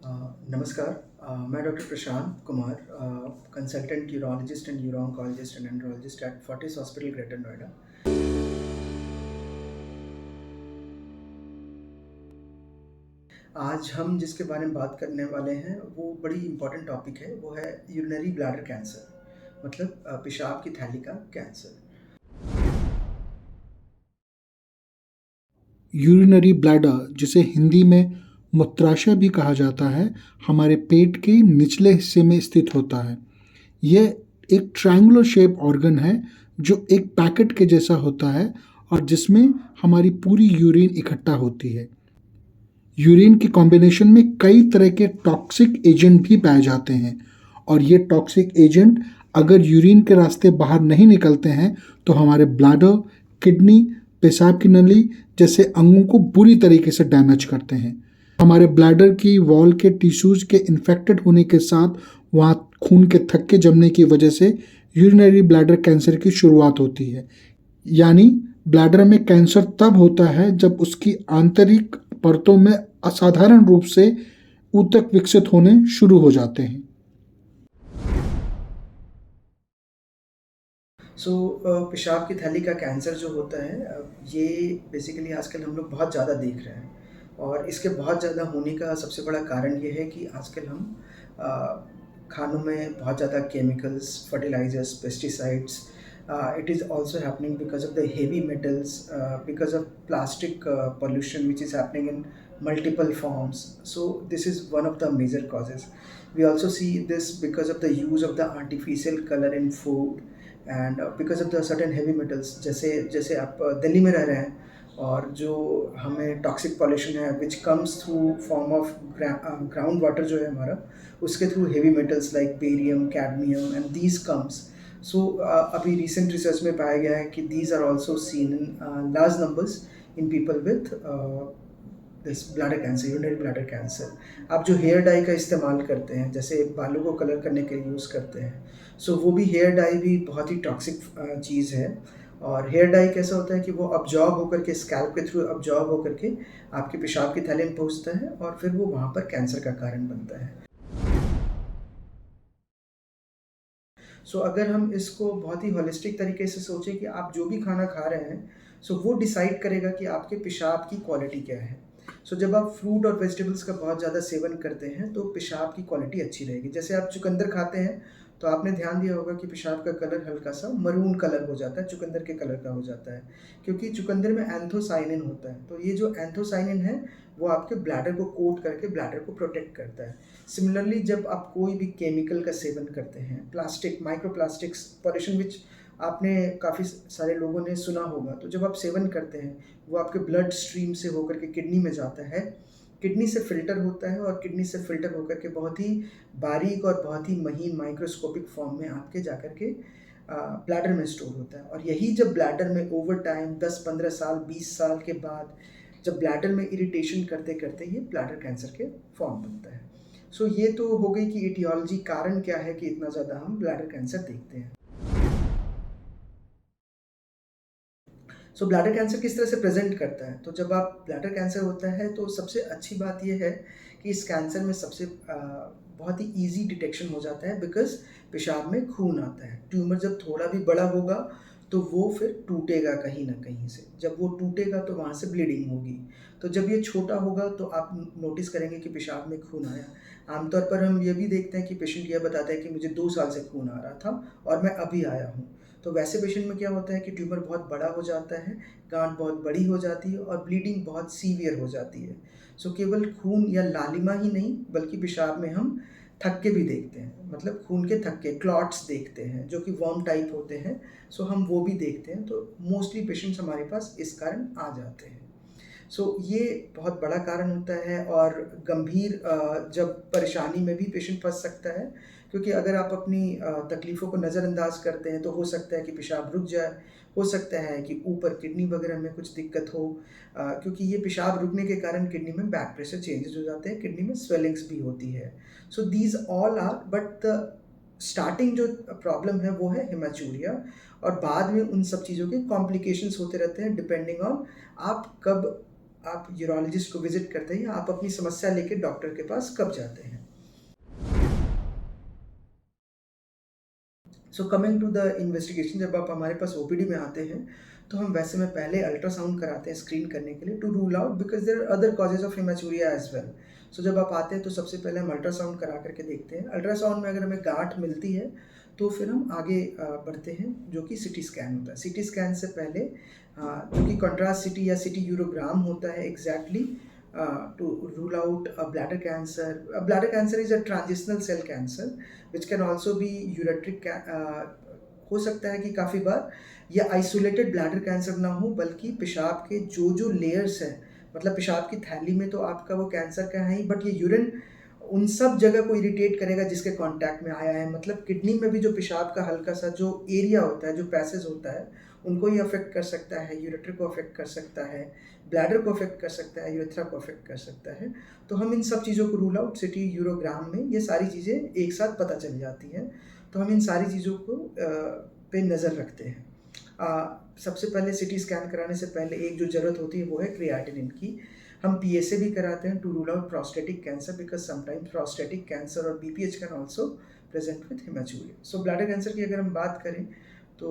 नमस्कार। मैं doctor Prashant Kumar, consultant urologist and uro oncologist and andrologist at Fortis hospital, greater Noida. आज हम जिसके बारे में बात करने वाले हैं वो बड़ी इम्पोर्टेंट टॉपिक है, वो है यूरिनरी ब्लैडर कैंसर, मतलब पेशाब की थैली का कैंसर। यूरिनरी ब्लैडर, जिसे हिंदी में मूत्राशय भी कहा जाता है, हमारे पेट के निचले हिस्से में स्थित होता है। यह एक ट्रायंगुलर शेप ऑर्गन है जो एक पैकेट के जैसा होता है और जिसमें हमारी पूरी यूरिन इकट्ठा होती है। यूरिन के कॉम्बिनेशन में कई तरह के टॉक्सिक एजेंट भी पाए जाते हैं और ये टॉक्सिक एजेंट अगर यूरिन के रास्ते बाहर नहीं निकलते हैं तो हमारे ब्लैडर, किडनी, पेशाब की नली जैसे अंगों को बुरी तरीके से डैमेज करते हैं। हमारे ब्लैडर की वॉल के टिश्यूज के इन्फेक्टेड होने के साथ वहाँ खून के थक्के जमने की वजह से यूरिनरी ब्लैडर कैंसर की शुरुआत होती है। यानी ब्लैडर में कैंसर तब होता है जब उसकी आंतरिक परतों में असाधारण रूप से ऊतक विकसित होने शुरू हो जाते हैं। पेशाब की थैली का कैंसर जो होता है, ये बेसिकली आजकल हम लोग बहुत ज़्यादा देख रहे हैं। और इसके बहुत ज़्यादा होने का सबसे बड़ा कारण ये है कि आजकल हम अ, खानों में बहुत ज़्यादा chemicals, fertilizers, pesticides, it is also happening because of the heavy metals, because of plastic pollution which is happening in multiple forms. So this is one of the major causes. We also see this because of the use of the artificial color in food and because of the certain heavy metals. जैसे जैसे आप दिल्ली में रह रहे हैं और जो हमें टॉक्सिक पॉल्यूशन है which comes through form of ground water जो है हमारा, उसके through heavy metals like barium, cadmium and these comes. So अभी रिसेंट रिसर्च में पाया गया है कि these are also seen in large numbers in people with this bladder cancer, urinary bladder cancer. आप जो हेयर डाई का इस्तेमाल करते हैं, जैसे बालों को कलर करने के लिए यूज़ करते हैं, सो वो भी हेयर डाई भी बहुत ही टॉक्सिक चीज़ है। और हेयर डाई कैसा होता है कि वो अब्जॉर्ब होकर के स्कैल्प के थ्रू अब्जॉर्ब होकर के आपके पेशाब की थैली में पहुंचता है और फिर वो वहाँ पर कैंसर का कारण बनता है। अगर हम इसको बहुत ही होलिस्टिक तरीके से सोचें कि आप जो भी खाना खा रहे हैं, वो डिसाइड करेगा कि आपके पेशाब की क्वालिटी क्या है। जब आप फ्रूट और वेजिटेबल्स का बहुत ज़्यादा सेवन करते हैं तो पेशाब की क्वालिटी अच्छी रहेगी। जैसे आप चुकंदर खाते हैं तो आपने ध्यान दिया होगा कि पेशाब का कलर हल्का सा मरून कलर हो जाता है, चुकंदर के कलर का हो जाता है, क्योंकि चुकंदर में एंथोसाइनिन होता है। तो ये जो एंथोसाइनिन है वो आपके ब्लैडर को कोट करके ब्लैडर को प्रोटेक्ट करता है। सिमिलरली जब आप कोई भी केमिकल का सेवन करते हैं, प्लास्टिक, माइक्रो प्लास्टिक्स, पॉल्यूशन विच आपने काफ़ी सारे लोगों ने सुना होगा, तो जब आप सेवन करते हैं वो आपके ब्लड स्ट्रीम से होकर के किडनी में जाता है, किडनी से फ़िल्टर होता है और किडनी से फ़िल्टर होकर के बहुत ही बारीक और बहुत ही महीन माइक्रोस्कोपिक फॉर्म में आपके जाकर के ब्लैडर में स्टोर होता है। और यही जब ब्लैडर में ओवर टाइम 10-15 साल, 20 साल के बाद जब ब्लैडर में इरिटेशन करते करते ये ब्लैडर कैंसर के फॉर्म बनता है। ये तो हो गई कि एटियोलॉजी, कारण क्या है कि इतना ज़्यादा हम ब्लैडर कैंसर देखते हैं। ब्लैडर कैंसर किस तरह से प्रेजेंट करता है? तो जब आप ब्लैडर कैंसर होता है तो सबसे अच्छी बात यह है कि इस कैंसर में सबसे बहुत ही इजी डिटेक्शन हो जाता है, बिकॉज पेशाब में खून आता है। ट्यूमर जब थोड़ा भी बड़ा होगा तो वो फिर टूटेगा कहीं ना कहीं से। जब वो टूटेगा तो वहाँ से ब्लीडिंग होगी। तो जब ये छोटा होगा तो आप नोटिस करेंगे कि पेशाब में खून आया। आमतौर पर हम ये भी देखते हैं कि पेशेंट यह बताता है कि मुझे 2 साल से खून आ रहा था और मैं अभी आया हूँ। तो वैसे पेशेंट में क्या होता है कि ट्यूमर बहुत बड़ा हो जाता है, गांठ बहुत बड़ी हो जाती है और ब्लीडिंग बहुत सीवियर हो जाती है। केवल खून या लालिमा ही नहीं बल्कि पेशाब में हम थक्के भी देखते हैं, मतलब खून के थक्के, क्लॉट्स देखते हैं जो कि वर्म टाइप होते हैं। हम वो भी देखते हैं। तो मोस्टली पेशेंट्स हमारे पास इस कारण आ जाते हैं। ये बहुत बड़ा कारण होता है और गंभीर जब परेशानी में भी पेशेंट फंस सकता है, क्योंकि अगर आप अपनी तकलीफ़ों को नज़रअंदाज करते हैं तो हो सकता है कि पेशाब रुक जाए, हो सकता है कि ऊपर किडनी वगैरह में कुछ दिक्कत हो, क्योंकि ये पेशाब रुकने के कारण किडनी में बैक प्रेशर चेंजेस हो जाते हैं, किडनी में स्वेलिंग्स भी होती है। These all are, but the starting जो प्रॉब्लम है वो है हेमाचूरिया, और बाद में उन सब चीज़ों के कॉम्प्लिकेशंस होते रहते हैं डिपेंडिंग ऑन आप कब आप यूरोलॉजिस्ट को विज़िट करते हैं या आप अपनी समस्या लेके डॉक्टर के पास कब जाते हैं। So coming to the investigation, जब आप हमारे पास ओपीडी में आते हैं तो हम वैसे में पहले अल्ट्रासाउंड कराते हैं स्क्रीन करने के लिए to rule out because there are other causes of hematuria as well. So जब आप आते हैं तो सबसे पहले हम अल्ट्रासाउंड करा करके देखते हैं। अल्ट्रासाउंड में अगर हमें गांठ मिलती है तो फिर हम आगे बढ़ते हैं, जो कि सिटी स्कैन होता है। सिटी स्कैन से पहले जो कि कॉन्ट्रास्ट सिटी या सिटी यूरोग्राम होता है exactly to rule out a bladder cancer. A bladder cancer is a transitional cell cancer which can also be ureteric हो सकता है कि काफ़ी बार या आइसोलेटेड ब्लैडर कैंसर ना हो, बल्कि पेशाब के जो जो लेयर्स हैं, मतलब पेशाब की थैली में तो आपका वो कैंसर का है ही, बट ये यूरिन उन सब जगह को इरिटेट करेगा जिसके कांटेक्ट में आया है। मतलब किडनी में भी जो पेशाब का हल्का सा जो एरिया होता है, जो पैसेज होता है, उनको ही अफेक्ट कर सकता है, यूरेटर को अफेक्ट कर सकता है, ब्लैडर को अफेक्ट कर सकता है, यूरेथ्रा को अफेक्ट कर सकता है। तो हम इन सब चीज़ों को रूल आउट सिटी यूरोग्राम में ये सारी चीज़ें एक साथ पता चल जाती हैं। तो हम इन सारी चीज़ों को पे नज़र रखते हैं। सबसे पहले सिटी स्कैन कराने से पहले एक जो ज़रूरत होती है वो है क्रिएटिनिन की। हम पीएसए भी कराते हैं to rule out prostatic cancer because sometimes prostatic cancer और BPH can also present with hematuria. So bladder cancer की अगर हम बात करें तो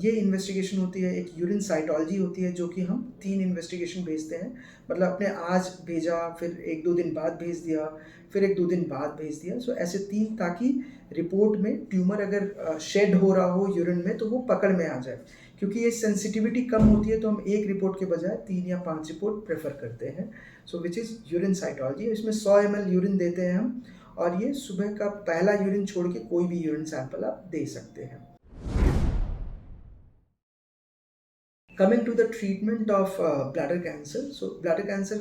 ये इन्वेस्टिगेशन होती है, एक यूरिन साइटोलॉजी होती है जो कि हम 3 इन्वेस्टिगेशन भेजते हैं। मतलब आपने आज भेजा, फिर 1-2 दिन बाद भेज दिया, फिर 1-2 दिन बाद भेज दिया। सो ऐसे 3, ताकि रिपोर्ट में ट्यूमर अगर शेड हो रहा हो यूरिन में तो वो पकड़ में आ जाए। क्योंकि ये सेंसिटिविटी कम होती है तो हम 1 रिपोर्ट के बजाय 3 या 5 रिपोर्ट प्रेफर करते हैं। सो विच इज़ यूरिन साइटोलॉजी। इसमें 100 ml यूरिन देते हैं हम, और ये सुबह का पहला यूरिन छोड़ के कोई भी यूरिन सैंपल आप दे सकते हैं। Coming to the treatment of bladder cancer. So bladder cancer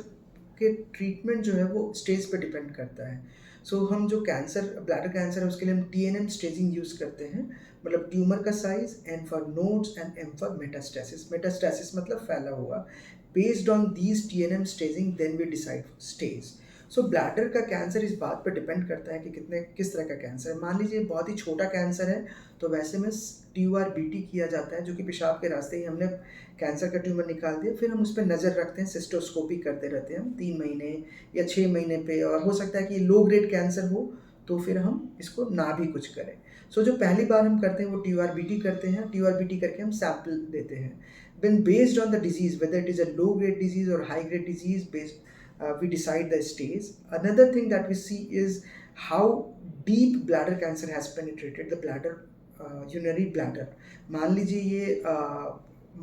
के ट्रीटमेंट जो है वो स्टेज पे डिपेंड करता है। सो हम जो कैंसर ब्लैडर कैंसर है उसके लिए हम टीएनएम स्टेजिंग यूज़ करते हैं, मतलब ट्यूमर का size, N for nodes and M for metastasis. Metastasis मतलब फैला हुआ। Based on these TNM staging then we decide stage. So bladder का कैंसर इस बात पर डिपेंड करता है कि किस तरह का कैंसर है। मान लीजिए बहुत ही छोटा कैंसर है तो वैसे में TURBT किया जाता है, जो कि पेशाब के रास्ते ही हमने कैंसर का ट्यूमर निकाल दिया, फिर हम उस पर नज़र रखते हैं, सिस्टोस्कोपी करते रहते हैं हम 3 महीने या 6 महीने पे। और हो सकता है कि लो ग्रेड कैंसर हो तो फिर हम इसको ना भी कुछ करें। सो जो पहली बार हम करते हैं वो TURBT करते हैं। TURBT करके हम सैंपल देते हैं। When based on the disease, whether it is a low grade disease or high grade disease, we decide the stage. Another thing that we see is how deep bladder cancer has penetrated the bladder, urinary bladder. मान लीजिए ये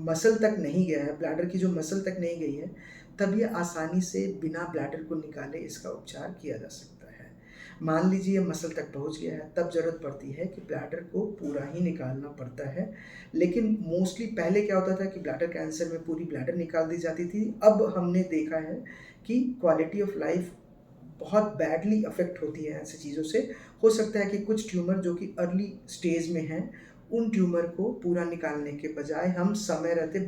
muscle तक नहीं गया है, bladder की जो muscle तक नहीं गई है, तब ये आसानी से बिना ब्लैडर को निकाले इसका उपचार किया जा सकता है। मान लीजिए ये मसल तक पहुंच गया है, तब ज़रूरत पड़ती है कि ब्लैडर को पूरा ही निकालना पड़ता है। लेकिन मोस्टली पहले क्या होता था कि ब्लैडर कैंसर में पूरी ब्लैडर निकाल दी जाती थी। अब हमने देखा है कि क्वालिटी ऑफ लाइफ बहुत बैडली अफेक्ट होती है ऐसी चीज़ों से। हो सकता है कि कुछ ट्यूमर जो कि अर्ली स्टेज में हैं, उन ट्यूमर को पूरा निकालने के बजाय हम समय रहते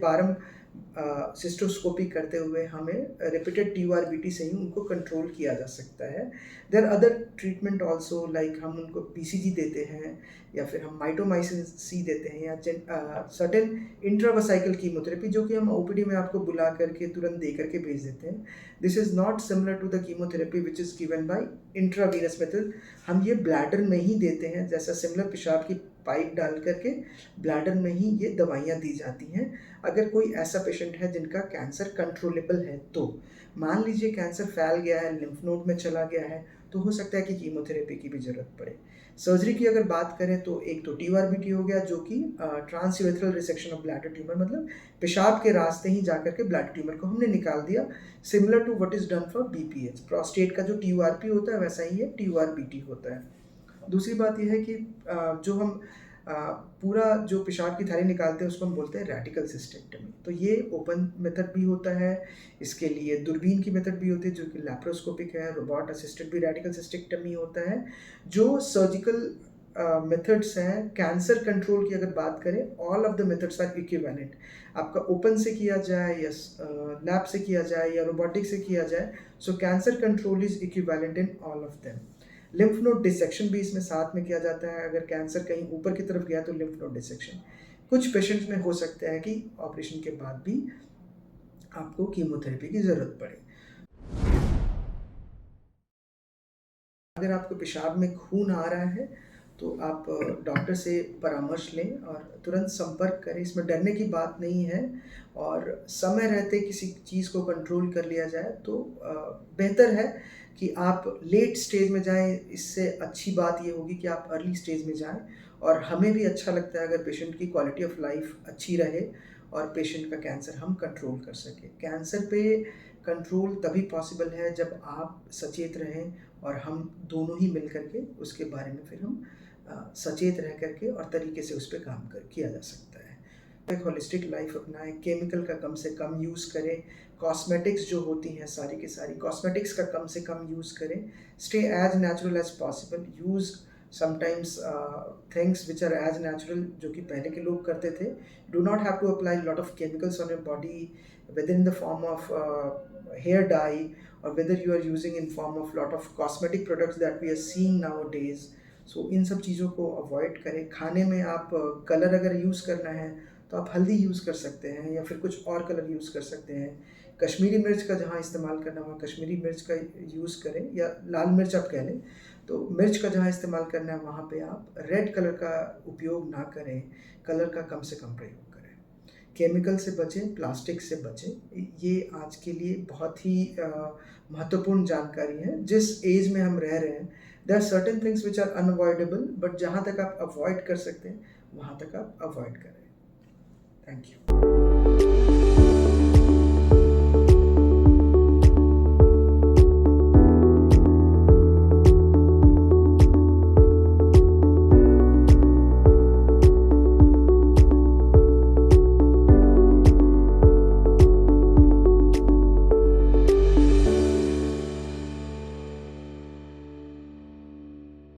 सिस्टोस्कोपी करते हुए हमें रिपीटेड TURBT से ही उनको कंट्रोल किया जा सकता है। There other treatment also, like हम उनको BCG देते हैं, या फिर हम माइटोमाइसिन C देते हैं, या सर्टेन इंट्रावेसाइकल कीमोथेरेपी जो कि हम OPD में आपको बुला करके तुरंत दे करके भेज देते हैं। This is not similar to the chemotherapy which is given by intravenous method. हम ये ब्लैडर में ही देते हैं, जैसा सिमिलर पेशाब की पाइप डाल करके ब्लैडर में ही ये दवाइयाँ दी जाती हैं। अगर कोई ऐसा पेशेंट है जिनका कैंसर कंट्रोलेबल है, तो मान लीजिए कैंसर फैल गया है, लिम्फ नोड में चला गया है, तो हो सकता है कि कीमोथेरेपी की भी ज़रूरत पड़े। सर्जरी की अगर बात करें तो एक तो TURBT हो गया, जो कि transurethral resection of bladder tumour, मतलब पेशाब के रास्ते ही जाकर के ब्लैडर ट्यूमर को हमने निकाल दिया, similar to what is done for BPH। Prostate का जो TURP होता है वैसा ही ये TURBT होता है। दूसरी बात यह है कि जो हम पूरा जो पेशाब की थैली निकालते हैं उसको हम बोलते हैं रेडिकल सिस्टेक्टमी। तो ये ओपन मेथड भी होता है, इसके लिए दूरबीन की मेथड भी होती है जो कि लैप्रोस्कोपिक है, रोबोट असिस्टेड भी रेडिकल सिस्टेक्टमी होता है। जो सर्जिकल मेथड्स हैं कैंसर कंट्रोल की अगर बात करें, all of the methods are equivalent. आपका ओपन से किया जाए या लैब से किया जाए या रोबोटिक से किया जाए, so cancer control is equivalent in all of them. Lymph node dissection भी इसमें साथ में किया जाता है। अगर कैंसर कहीं ऊपर की तरफ गया तो लिम्फ नोड डिसेक्शन। कुछ पेशेंट्स में हो सकता है कि ऑपरेशन के बाद भी आपको कीमोथेरेपी की ज़रूरत पड़े। अगर आपको पेशाब में खून आ रहा है, तो आप डॉक्टर से परामर्श लें और तुरंत संपर्क करें, इसमें डरने की बात नहीं है और समय रहते किसी चीज़ को कंट्रोल कर लिया जाए तो बेहतर है कि आप लेट स्टेज में जाएँ, इससे अच्छी बात ये होगी कि आप अर्ली स्टेज में जाएँ और हमें भी अच्छा लगता है अगर पेशेंट की क्वालिटी ऑफ लाइफ अच्छी रहे और पेशेंट का कैंसर हम कंट्रोल कर सकें। कैंसर पे कंट्रोल तभी पॉसिबल है जब आप सचेत रहें और हम दोनों ही मिल कर के उसके बारे में फिर हम सचेत रह कर के और तरीके से उस पे काम कर किया जा सकता है। एक होलिस्टिक लाइफ अपनाएँ, केमिकल का कम से कम यूज़ करें, कॉस्मेटिक्स जो होती हैं सारी की सारी कॉस्मेटिक्स का कम से कम यूज़ करें, stay as natural as possible, use sometimes things which are as natural जो कि पहले के लोग करते थे। Do not have to apply lot of chemicals on your body within the form of hair dye or whether you are using in form of lot of cosmetic products that we are seeing nowadays. So इन सब चीज़ों को avoid करें। खाने में आप colour अगर use करना है तो आप हल्दी यूज़ कर सकते हैं या फिर कुछ और कलर यूज़ कर सकते हैं। कश्मीरी मिर्च का जहाँ इस्तेमाल करना हो कश्मीरी मिर्च का यूज़ करें या लाल मिर्च आप कह लें। तो मिर्च का जहाँ इस्तेमाल करना है वहाँ पे आप रेड कलर का उपयोग ना करें, कलर का कम से कम प्रयोग करें। केमिकल से बचें, प्लास्टिक से बचें। ये आज के लिए बहुत ही महत्वपूर्ण जानकारी है। जिस एज में हम रह रहे हैं, there are certain things which are unavoidable but जहाँ तक आप अवॉइड कर सकते हैं, वहाँ तक आप अवॉइड करें। Thank you.